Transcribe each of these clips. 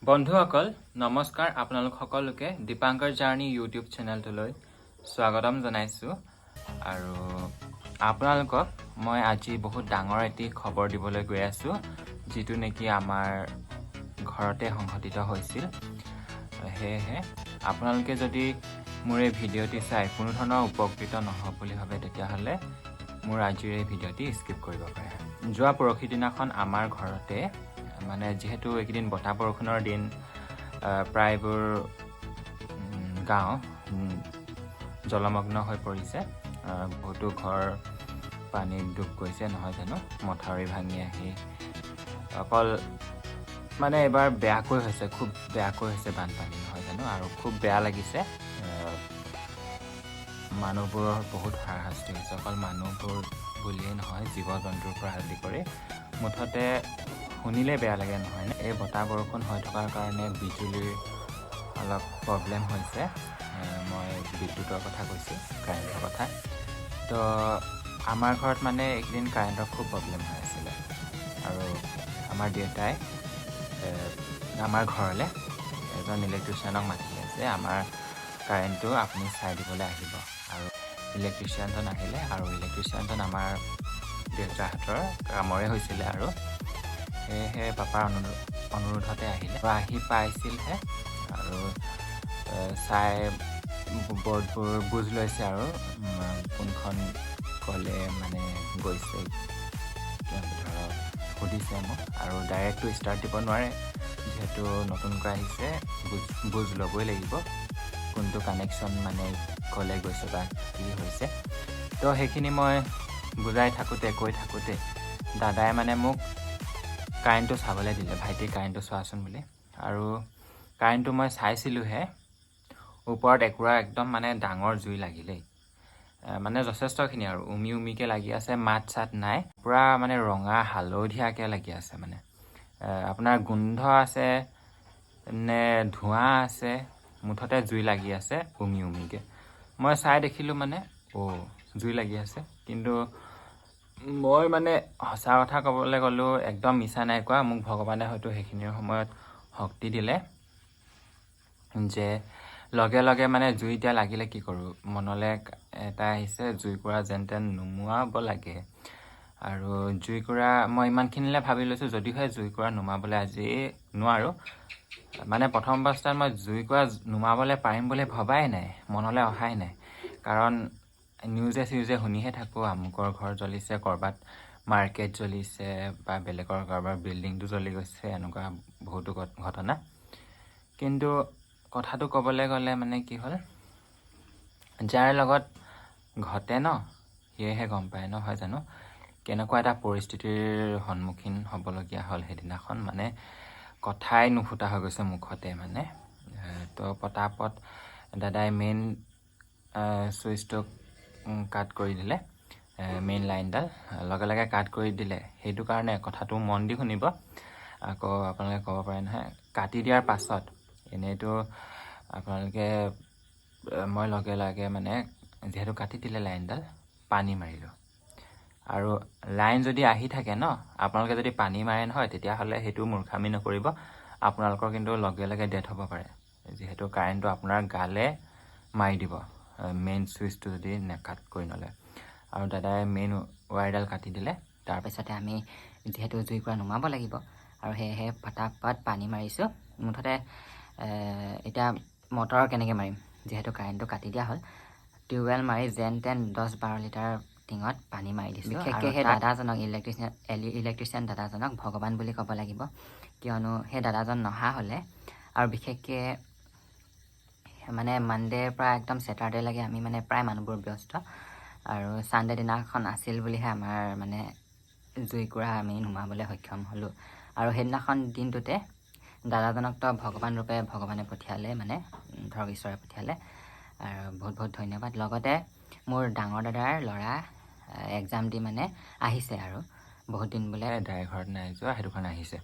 বন্ধুসকল নমস্কাৰ আপোনালোক সকলোকে দীপাংকৰ জাৰ্নি ইউটিউব চেনেলটোলৈ স্বাগতম জনাইছোঁ আৰু আপোনালোকক মই আজি বহুত ডাঙৰ এটি খবৰ দিবলৈ গৈ আছোঁ যিটো নেকি আমাৰ ঘৰতে সংঘটিত হৈছিল হেহে আপোনালোকে যদি মোৰ এই ভিডিঅ'টি চাই কোনো ধৰণৰ উপকৃত নহব বুলি ভাবে তেতিয়াহ'লে মোৰ আজিৰ এই ভিডিঅ'টি স্কিপ কৰিব পাৰে যোৱা পৰহি দিনাখন আমাৰ ঘৰতে মানে যেহেতু একদিন বতাহ বৰষুণৰ দিন প্ৰায়বোৰ গাঁও জলমগ্ন হৈ পৰিছে বহুতো ঘৰ পানীত ডুব গৈছে নহয় জানো মথাউৰি ভাঙি আহি অকল মানে এবাৰ বেয়াকৈ হৈছে খুব বেয়াকৈ হৈছে বানপানী নহয় জানো আৰু খুব বেয়া লাগিছে মানুহবোৰৰ বহুত হাৰাশাস্তি হৈছে অকল মানুহবোৰ বুলিয়ে নহয় জীৱ জন্তুৰ পৰা আদি কৰি মুঠতে শুনিলে বেয়া লাগে নহয় নে এই বতাহ বৰষুণ হৈ থকাৰ কাৰণে বিজুলীৰ অলপ প্ৰব্লেম হৈছে মই বিদ্যুতৰ কথা কৈছোঁ কাৰেণ্টৰ কথা তো আমাৰ ঘৰত মানে একদিন কাৰেণ্টৰ খুব প্ৰব্লেম হৈ আছিলে আৰু আমাৰ দেউতাই আমাৰ ঘৰলৈ এজন ইলেক্ট্ৰিচিয়ানক মাতি আছে আমাৰ কাৰেণ্টটো আপুনি চাই দিবলৈ আহিব আৰু ইলেক্ট্ৰিচিয়ানজন আহিলে আৰু ইলেক্ট্ৰিচিয়ানজন আমাৰ দেউতাহঁতৰ কামৰে হৈছিলে আৰু সেয়েহে পাপাৰ অনুৰোধতে আহিলে আৰু আহি পাইছিলহে আৰু চাই বৰ্ডবোৰ বুজ লৈছে আৰু কোনখন ক'লে মানে গৈছে ধৰক সুধিছে মোক আৰু ডাইৰেক্টটো ষ্টাৰ্ট দিব নোৱাৰে যিহেতু নতুনকৈ আহিছে বুজ ল'বই লাগিব কোনটো কানেকশ্যন মানে ক'লে গৈছে বা কি হৈছে তো সেইখিনি মই বুজাই থাকোঁতে কৈ থাকোঁতে দাদাই মানে মোক কাৰেণ্টটো চাবলৈ দিলে ভাইটি কাৰেণ্টটো চোৱাচোন বুলি আৰু কাৰেণ্টটো মই চাইছিলোঁহে ওপৰত একুৰা একদম মানে ডাঙৰ জুই লাগিলেই মানে যথেষ্টখিনি আৰু উমিকৈ লাগি আছে মাত চাত নাই পূৰা মানে ৰঙা হালধীয়াকৈ লাগি আছে মানে আপোনাৰ গোন্ধ আছে নে ধোঁৱা আছে মুঠতে জুই লাগি আছে উমিকৈ মই চাই দেখিলোঁ মানে জুই লাগি আছে কিন্তু মই মানে সঁচা কথা ক'বলৈ গ'লোঁ একদম মিছা নাই কোৱা মোক ভগৱানে হয়তো সেইখিনিৰ সময়ত শক্তি দিলে যে লগে লগে মানে জুই এতিয়া লাগিলে কি কৰোঁ মনলৈ এটা আহিছে জুইকুৰা যেন তেন নুমুৱাব লাগে আৰু জুইকুৰা মই ইমানখিনিলৈ ভাবি লৈছোঁ যদিহে জুইকুৰা নুমাবলৈ আজি নোৱাৰোঁ মানে প্ৰথম অৱস্থাত মই জুইকুৰা নুমাবলৈ পাৰিম বুলি ভবাই নাই মনলৈ অহাই নাই কাৰণ নিউজে চিউজে শুনিহে থাকোঁ আমুকৰ ঘৰ জ্বলিছে ক'ৰবাত মাৰ্কেট জ্বলিছে বা বেলেগৰ কাৰোবাৰ বিল্ডিংটো জ্বলি গৈছে এনেকুৱা বহুতো ঘটনা কিন্তু কথাটো ক'বলৈ গ'লে মানে কি হ'ল যাৰ লগত ঘটে ন সেয়েহে গম পায় নহয় জানো কেনেকুৱা এটা পৰিস্থিতিৰ সন্মুখীন হ'বলগীয়া হ'ল সেইদিনাখন মানে কথাই নুফুটা হৈ গৈছে মুখতে মানে তো পটাপট দাদাই মেইন ছুইচটো কাট কৰি দিলে মেইন লাইনডাল লগে লগে কাট কৰি দিলে সেইটো কাৰণে কথাটো মন দি শুনিব আকৌ আপোনালোকে ক'ব পাৰে নহয় কাটি দিয়াৰ পাছত এনেইতো আপোনালোকে মই লগে লগে মানে যিহেতু কাটি দিলে লাইনডাল পানী মাৰিলোঁ আৰু লাইন যদি আহি থাকে ন আপোনালোকে যদি পানী মাৰে নহয় তেতিয়াহ'লে সেইটো মূৰ্খামি নকৰিব আপোনালোকৰ কিন্তু লগে লগে ডেথ হ'ব পাৰে যিহেতু কাৰেণ্টটো আপোনাৰ গালে মাৰি দিব মেইন ছুইচটো যদি কাট কৰি নলয় আৰু দাদাই মেইন ৱায়াৰডাল কাটি দিলে তাৰপিছতে আমি যিহেতু জুইকুৰা নুমাব লাগিব আৰু সেয়েহে ফটাফট পানী মাৰিছোঁ মুঠতে এতিয়া মটৰ কেনেকৈ মাৰিম যিহেতু কাৰেণ্টটো কাটি দিয়া হ'ল টিউবৱেল মাৰি যেন তেন 10-12 লিটাৰ টিঙত পানী মাৰি দিছোঁ বিশেষকৈ সেই দাদাজনক ইলেক্ট্ৰিচিয়ান দাদাজনক ভগৱান বুলি ক'ব লাগিব কিয়নো সেই দাদাজন নহা হ'লে আৰু বিশেষকৈ মানে মানডেৰ পৰা একদম ছেটাৰডেলৈকে আমি মানে প্ৰায় মানুহবোৰ ব্যস্ত আৰু ছানডে দিনাখন আছিল বুলিহে আমাৰ মানে জুইকুৰা আমি নুমাবলৈ সক্ষম হ'লোঁ আৰু সেইদিনাখন দিনটোতে দাদাজনকতো ভগৱান ৰূপে ভগৱানে পঠিয়ালে মানে ধৰক ঈশ্বৰে পঠিয়ালে আৰু বহুত বহুত ধন্যবাদ লগতে মোৰ ডাঙৰ দাদাৰ ল'ৰা এক্সাম দি মানে আহিছে আৰু বহুত দিন বোলে দাই ঘৰত নাই যোৱা সেইটো কাৰণে আহিছে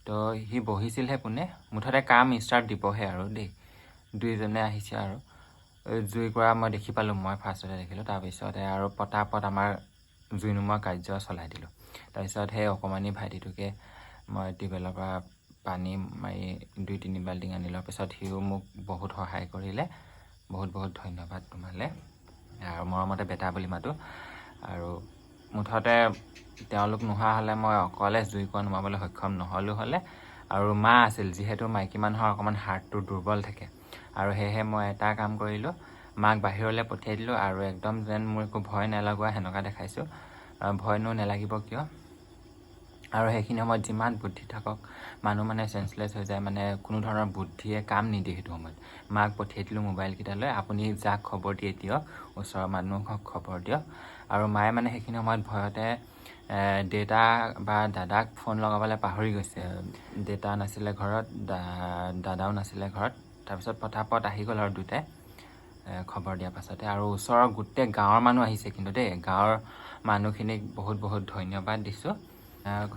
তো সি বহিছিলহে পোনে মুঠতে কাম ষ্টাৰ্ট দিবহে আৰু দেই দুইজনে আহিছে আৰু জুইকুৰা মই দেখি পালোঁ মই ফাৰ্ষ্টতে দেখিলোঁ তাৰপিছতে আৰু পটাপট আমাৰ জুই নুমুৱা কাৰ্য চলাই দিলোঁ তাৰপিছত সেই অকণমানি ভাইটিটোকে মই টিউবৱেলৰ পৰা পানী মাৰি 2-3 বাল্টিং আনি লোৱাৰ পিছত সিও মোক বহুত সহায় কৰিলে। বহুত বহুত ধন্যবাদ তোমালৈ, আৰু মৰমতে বেটা বুলি মাতো। আৰু মুঠতে তেওঁলোক নোহোৱা হ'লে মই অকলে জুইকুৰা নুমাবলৈ সক্ষম নহ'লোঁ হ'লে। আৰু মা আছিল, যিহেতু মাইকী মানুহৰ অকণমান হাৰ্টটো দুৰ্বল থাকে, আৰু সেয়েহে মই এটা কাম কৰিলোঁ, মাক বাহিৰলৈ পঠিয়াই দিলোঁ। আৰু একদম যেন মোৰ একো ভয় নেলগোৱা সেনেকুৱা দেখাইছোঁ। ভয়নো নেলাগিব কিয়। আৰু সেইখিনি সময়ত যিমান বুদ্ধি থাকক, মানুহ মানে চেঞ্চলেছ হৈ যায়, মানে কোনো ধৰণৰ বুদ্ধিয়ে কাম নিদিয়ে সেইটো সময়ত। মাক পঠিয়াই দিলোঁ মোবাইলকেইটালৈ, আপুনি যাক খবৰ দিয়ে দিয়ক, ওচৰৰ মানুহক খবৰ দিয়ক। আৰু মায়ে মানে সেইখিনি সময়ত ভয়তে দেউতা বা দাদাক ফোন লগাবলৈ পাহৰি গৈছে। দেউতা নাছিলে ঘৰত, দাদাও নাছিলে ঘৰত। তাৰপিছত পটাপট আহি গ'ল আৰু দুটাই খবৰ দিয়াৰ পাছতে। আৰু ওচৰৰ গোটেই গাঁৱৰ মানুহ আহিছে কিন্তু দেই, গাঁৱৰ মানুহখিনিক বহুত বহুত ধন্যবাদ দিছোঁ।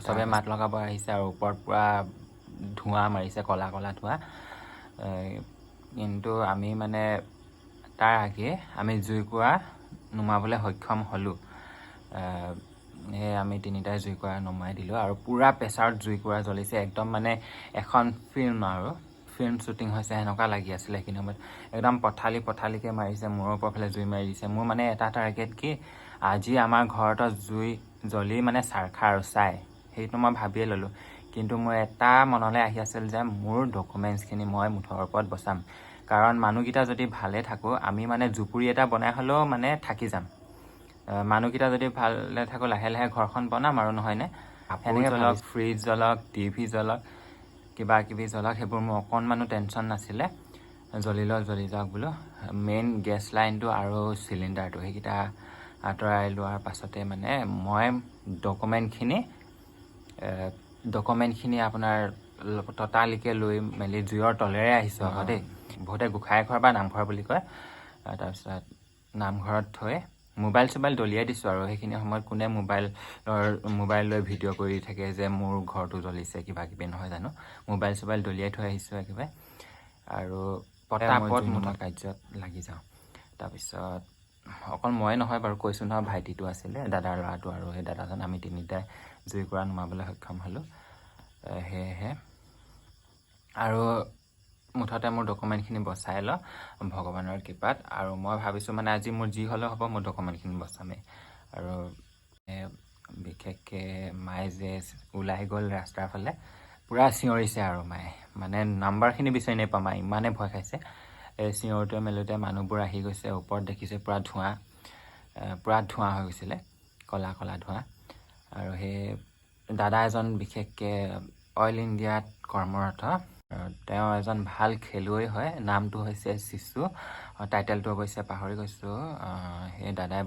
চবে মাত লগাব আহিছে, আৰু ওপৰত পূৰা ধোঁৱা মাৰিছে, ক'লা ক'লা ধোঁৱা। কিন্তু আমি মানে তাৰ আগেয়ে আমি জুইকুৰা নুমাবলৈ সক্ষম হ'লোঁ। সেয়ে আমি তিনিটাই জুইকুৰা নুমাই দিলোঁ, আৰু পূৰা প্ৰেছাৰত জুইকুৰা জ্বলিছে। একদম মানে এখন ফিল্ম শ্বুটিং হৈছে সেনেকুৱা লাগি আছিলে সেইখিনি সময়ত। একদম পথালিকৈ মাৰিছে, মূৰৰ ওপৰৰ ফালে জুই মাৰি দিছে। মোৰ মানে এটা টাৰ্গেট কি, আজি আমাৰ ঘৰতো জুই জ্বলি মানে চাৰখা আৰু চাই, সেইটো মই ভাবিয়ে ল'লোঁ। কিন্তু মোৰ এটা মনলৈ আহি আছিল যে মোৰ ডকুমেণ্টছখিনি মই মুঠৰ ওপৰত বচাম। কাৰণ মানুহকেইটা যদি ভালে থাকোঁ, আমি মানে জুপুৰি এটা বনাই হ'লেও মানে থাকি যাম। মানুহকেইটা যদি ভালে থাকোঁ, লাহে লাহে ঘৰখন বনাম আৰু, নহয়নে? সেনেকৈ জ্বলক, ফ্ৰিজ জ্বলক, টিভি জ্বলক, কিবা কিবি জ্বলক, সেইবোৰ মোৰ অকণমানো টেনশ্যন নাছিলে। জ্বলি যাওক বোলো। মেইন গেছ লাইনটো আৰু চিলিণ্ডাৰটো, সেইকেইটা আঁতৰাই লোৱাৰ পাছতে মানে মই ডকুমেণ্টখিনি আপোনাৰ ততালিকৈ লৈ মেলি জুইৰ তলেৰে আহিছোঁ আকৌ দেই। বহুতে গোঁসাই ঘৰ বা নামঘৰ বুলি কয়। তাৰপিছত নামঘৰত থৈ মোবাইল চোবাইল দলিয়াই দিছোঁ। আৰু সেইখিনি সময়ত কোনে মোবাইল লৈ ভিডিঅ' কৰি থাকে যে মোৰ ঘৰটো জ্বলিছে কিবা কিবি, নহয় জানো। মোবাইল চোবাইল দলিয়াই থৈ আহিছোঁ একেবাৰে। আৰু পটাপট মই কাৰ্যত লাগি যাওঁ। তাৰপিছত অকল ময়ে নহয় বাৰু, কৈছোঁ নহয়, ভাইটিটো আছিলে, দাদাৰ ল'ৰাটো, আৰু সেই দাদাজন, আমি তিনিটাই জুইকুৰা নুমাবলৈ সক্ষম হ'লোঁ। সেয়েহে আৰু মুঠতে মোৰ ডকুমেণ্টখিনি বচাই লওঁ ভগৱানৰ কৃপাত। আৰু মই ভাবিছোঁ মানে আজি মোৰ যি হ'লেও হ'ব, মোৰ ডকুমেণ্টখিনি বচামেই। আৰু বিশেষকৈ মায়ে যে ওলাই গ'ল ৰাস্তাৰ ফালে, পূৰা চিঞৰিছে আৰু মায়ে, মানে নাম্বাৰখিনি বিচাৰি নাপাওঁ, মায়ে ইমানেই ভয় খাইছে। চিঞৰোতে মেলোতে মানুহবোৰ আহি গৈছে, ওপৰত দেখিছে পূৰা ধোঁৱা হৈ গৈছিলে, ক'লা ক'লা ধোঁৱা। আৰু সেই দাদা এজন বিশেষকৈ অইল ইণ্ডিয়াত কৰ্মৰত। তেওঁ এজন ভাল খেলুৱৈ হয়, নামটো হৈছে চিচু, টাইটেলটো অৱশ্যে পাহৰি গৈছোঁ। সেই দাদাই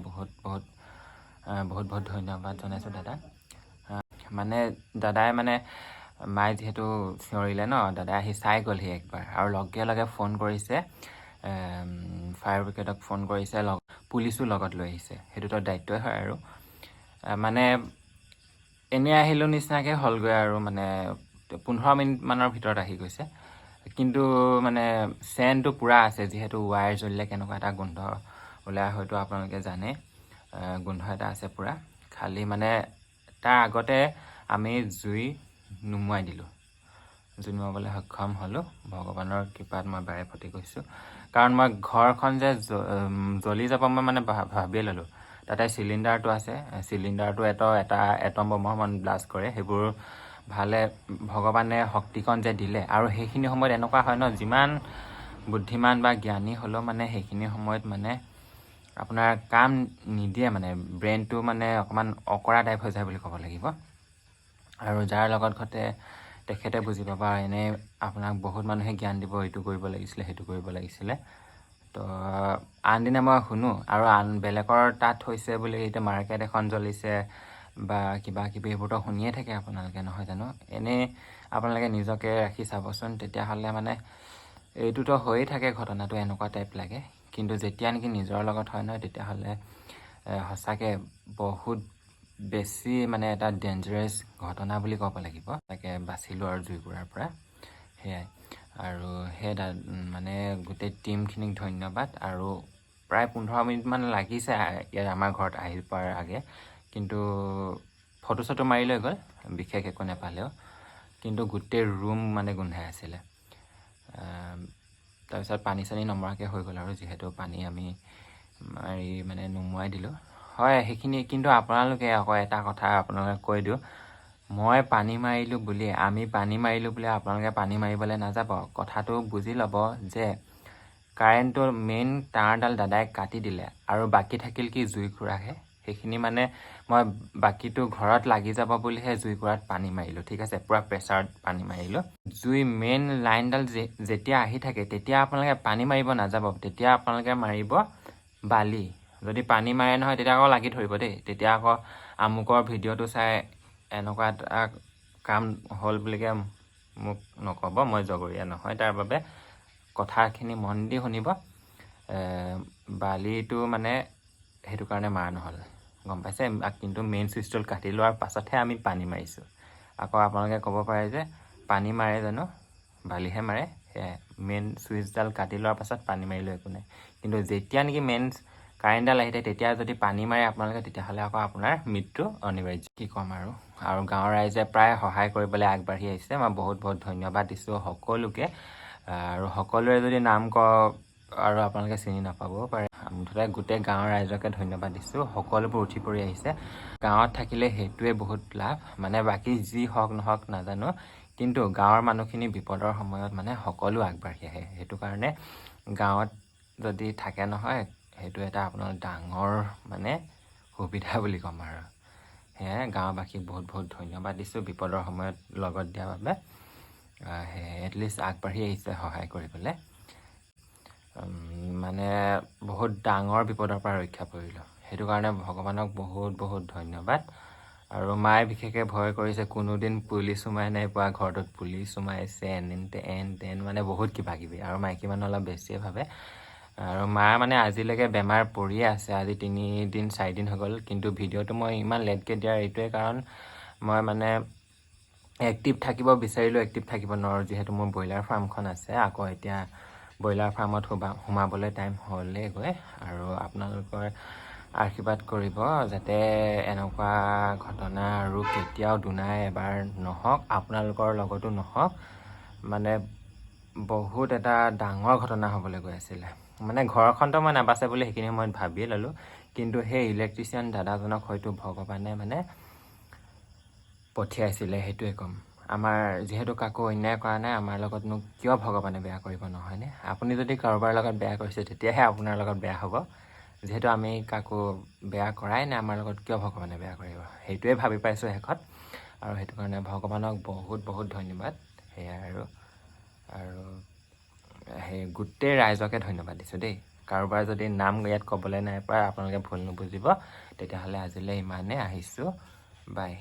বহুত ধন্যবাদ জনাইছোঁ দাদাক। মানে দাদাই মানে মায়ে যিহেতু চিঞৰিলে ন, দাদাই আহি চাই গ'লহি একবাৰ, আৰু লগে লগে ফোন কৰিছে ফায়াৰ ব্ৰিগেডক, ফোন কৰিছে, পুলিচো লগত লৈ আহিছে। সেইটোতো দায়িত্বই হয় আৰু। মানে এনেই আহিলোঁ নিচিনাকৈ হ'লগৈ আৰু, মানে 15 মিনিটমানৰ ভিতৰত আহি গৈছে। কিন্তু মানে চেণ্টটো পূৰা আছে, যিহেতু ৱায়াৰ জ্বলিলে কেনেকুৱা এটা গোন্ধ ওলাই হয়তো আপোনালোকে জানে। গোন্ধ এটা আছে পূৰা। খালি মানে তাৰ আগতে আমি জুই নুমুৱাই দিলোঁ, জুই নুমুৱাবলৈ সক্ষম হ'লোঁ। ভগৱানৰ কৃপাত মই বাৰে প্ৰতি কৈছোঁ। কাৰণ মই ঘৰখন যে জ্বলি যাব মই মানে ভাবিয়ে ল'লোঁ। তাতে চিলিণ্ডাৰটো আছে, চিলিণ্ডাৰটো এটা এটম বোমাৰ সমান ব্লাষ্ট কৰে। সেইবোৰ ভালে ভগৱানে শক্তিকণ যে দিলে। আৰু সেইখিনি সময়ত এনেকুৱা হয় ন, যিমান বুদ্ধিমান বা জ্ঞানী হ'লেও মানে সেইখিনি সময়ত মানে আপোনাৰ কাম নিদিয়ে, মানে ব্ৰেইনটো মানে অকণমান অকৰা টাইপ হৈ যায় বুলি ক'ব লাগিব। আৰু যাৰ লগত ঘটে তেখেতে বুজি পাব। আৰু এনেই আপোনাক বহুত মানুহে জ্ঞান দিব, এইটো কৰিব লাগিছিলে, সেইটো কৰিব লাগিছিলে। তো আনদিনা মই শুনো, আৰু বেলেগৰ তাত হৈছে বুলি, এতিয়া মাৰ্কেট এখন জ্বলিছে বা কিবা কিবি, এইবোৰতো শুনিয়ে থাকে আপোনালোকে, নহয় জানো। এনেই আপোনালোকে নিজকে ৰাখি চাবচোন, তেতিয়াহ'লে মানে এইটোতো হৈয়ে থাকে ঘটনাটো, এনেকুৱা টাইপ লাগে। কিন্তু যেতিয়া নেকি নিজৰ লগত হয় নহয়, তেতিয়াহ'লে সঁচাকৈ বহুত বেছি মানে এটা ডেঞ্জাৰাছ ঘটনা বুলি ক'ব লাগিব। তাকে বাচিলোঁ আৰু জুইকুৰাৰ পৰা। সেয়াই। আৰু সেই মানে গোটেই টীমখিনিক ধন্যবাদ। আৰু প্ৰায় 15 মিনিটমান লাগিছে ইয়াত আমাৰ ঘৰত আহি পোৱাৰ আগে, কিন্তু ফটো চটো মাৰি লৈ গ'ল, বিশেষ একো নাপালেও। কিন্তু গোটেই ৰুম মানে গোন্ধাই আছিলে। তাৰপিছত পানী চানী নমৰাকৈ হৈ গ'ল আৰু যিহেতু পানী আমি মাৰি মানে নুমুৱাই দিলোঁ। হয়, সেইখিনি কিন্তু আপোনালোকে আকৌ এটা কথা আপোনালোকে কৈ দিওঁ, মই পানী মাৰিলোঁ বুলি আমি পানী মাৰিলোঁ বুলি আপোনালোকে পানী মাৰিবলৈ নাযাব। কথাটো বুজি ল'ব যে কাৰেণ্টৰ মেইন তাঁৰডাল দাদাই কাটি দিলে আৰু বাকী থাকিল কি জুইকুৰাহে। সেইখিনি মানে মই বাকীটো ঘৰত লাগি যাব বুলিহে জুইকুৰাত পানী মাৰিলোঁ, ঠিক আছে, পূৰা প্ৰেছাৰত পানী মাৰিলোঁ। জুই মেইন লাইনডাল যেতিয়া আহি থাকে তেতিয়া আপোনালোকে পানী মাৰিব নাযাব, তেতিয়া আপোনালোকে মাৰিব বালি। যদি পানী মাৰে নহয় তেতিয়া আকৌ লাগি ধৰিব দেই, তেতিয়া আকৌ আমুকৰ ভিডিঅ'টো চাই এনেকুৱা এটা কাম হ'ল বুলিকে মোক নক'ব, মই জগৰীয়া নহয়। তাৰ বাবে কথাখিনি মন দি শুনিব। বালিটো মানে সেইটো কাৰণে মাৰা নহ'ল, গম পাইছে। কিন্তু মেইন চুইচডাল কাটি লোৱাৰ পাছতহে আমি পানী মাৰিছোঁ। আকৌ আপোনালোকে ক'ব পাৰে যে পানী মাৰে জানো, বালিহে মাৰে। সেয়াই, মেইন চুইচডাল কাটি লোৱাৰ পাছত পানী মাৰিলেও একো নাই, কিন্তু যেতিয়া নেকি মেইন কাৰেণ্টডাল আহি থাকে তেতিয়া যদি পানী মাৰে আপোনালোকে, তেতিয়াহ'লে আকৌ আপোনাৰ মৃত্যু অনিবাৰ্য। কি ক'ম আৰু গাঁৱৰ ৰাইজে প্ৰায় সহায় কৰিবলৈ আগবাঢ়ি আহিছে। মই বহুত বহুত ধন্যবাদ দিছোঁ সকলোকে। আৰু সকলোৰে যদি নাম কওক আৰু আপোনালোকে চিনি নাপাবও পাৰে, মুঠতে গোটেই গাঁৱৰ ৰাইজকে ধন্যবাদ দিছোঁ। সকলোবোৰ উঠি পৰি আহিছে। গাঁৱত থাকিলে সেইটোৱে বহুত লাভ, মানে বাকী যি হওক নহওক নাজানো, কিন্তু গাঁৱৰ মানুহখিনি বিপদৰ সময়ত মানে সকলো আগবাঢ়ি আহে। সেইটো কাৰণে গাঁৱত যদি থাকে নহয়, সেইটো এটা আপোনাৰ ডাঙৰ মানে সুবিধা বুলি ক'ম আৰু। সেয়াই গাঁওবাসীক বহুত বহুত ধন্যবাদ দিছোঁ বিপদৰ সময়ত লগত দিয়াৰ বাবে। এটলিষ্ট আগবাঢ়ি আহিছে সহায় কৰিবলৈ। মানে বহুত ডাঙৰ বিপদৰ পৰা ৰক্ষা পৰিলোঁ, সেইটো কাৰণে ভগৱানক বহুত বহুত ধন্যবাদ। আৰু মায়ে বিশেষকৈ ভয় কৰিছে, কোনোদিন পুলিচ সোমাই নাই পোৱা ঘৰটোত, পুলিচ সোমাইছে এন তেন মানে বহুত কিবা কিবি, আৰু মাইকী মানুহ অলপ বেছিয়ে ভাবে। আৰু মাৰ মানে আজিলৈকে বেমাৰ পৰিয়ে আছে, আজি 3 দিন 4 দিন হৈ গ'ল। কিন্তু ভিডিঅ'টো মই ইমান লেটকৈ দিয়াৰ এইটোৱে কাৰণ, মই মানে এক্টিভ থাকিব বিচাৰিলোঁ, এক্টিভ থাকিব নোৱাৰোঁ, যিহেতু মোৰ ব্ৰইলাৰ ফাৰ্মখন আছে। আকৌ এতিয়া ব্ৰইলাৰ ফাৰ্মত সোমাবলৈ টাইম হ'লেগৈ। আৰু আপোনালোকৰ আশীৰ্বাদ কৰিব যাতে এনেকুৱা ঘটনা আৰু কেতিয়াও দুনাই এবাৰ নহওক, আপোনালোকৰ লগতো নহওক। মানে বহুত এটা ডাঙৰ ঘটনা হ'বলৈ গৈ আছিলে। মানে ঘৰখনতো মই নাবাচে বুলি সেইখিনি সময়ত ভাবিয়ে ল'লোঁ, কিন্তু সেই ইলেক্ট্ৰিচিয়ান দাদাজনক হয়তো ভগৱানে মানে পঠিয়াইছিলে, সেইটোৱে ক'ম। আমাৰ যিহেতু কাকো অন্যায় কৰা নাই, আমাৰ লগতনো কিয় ভগৱানে বেয়া কৰিব, নহয়নে? আপুনি যদি কাৰোবাৰ লগত বেয়া কৰিছে তেতিয়াহে আপোনাৰ লগত বেয়া হ'ব। যিহেতু আমি কাকো বেয়া কৰাই নাই, আমাৰ লগত কিয় ভগৱানে বেয়া কৰিব, সেইটোৱে ভাবি পাইছোঁ শেষত। আৰু সেইটো কাৰণে ভগৱানক বহুত বহুত ধন্যবাদ। সেয়াই আৰু সেই গোটেই ৰাইজকে ধন্যবাদ দিছোঁ দেই। কাৰোবাৰ যদি নাম ইয়াত ক'বলৈ নাই পৰা আপোনালোকে ভুল নুবুজিব। তেতিয়াহ'লে আজিলৈ ইমানেই, আহিছোঁ, বাই।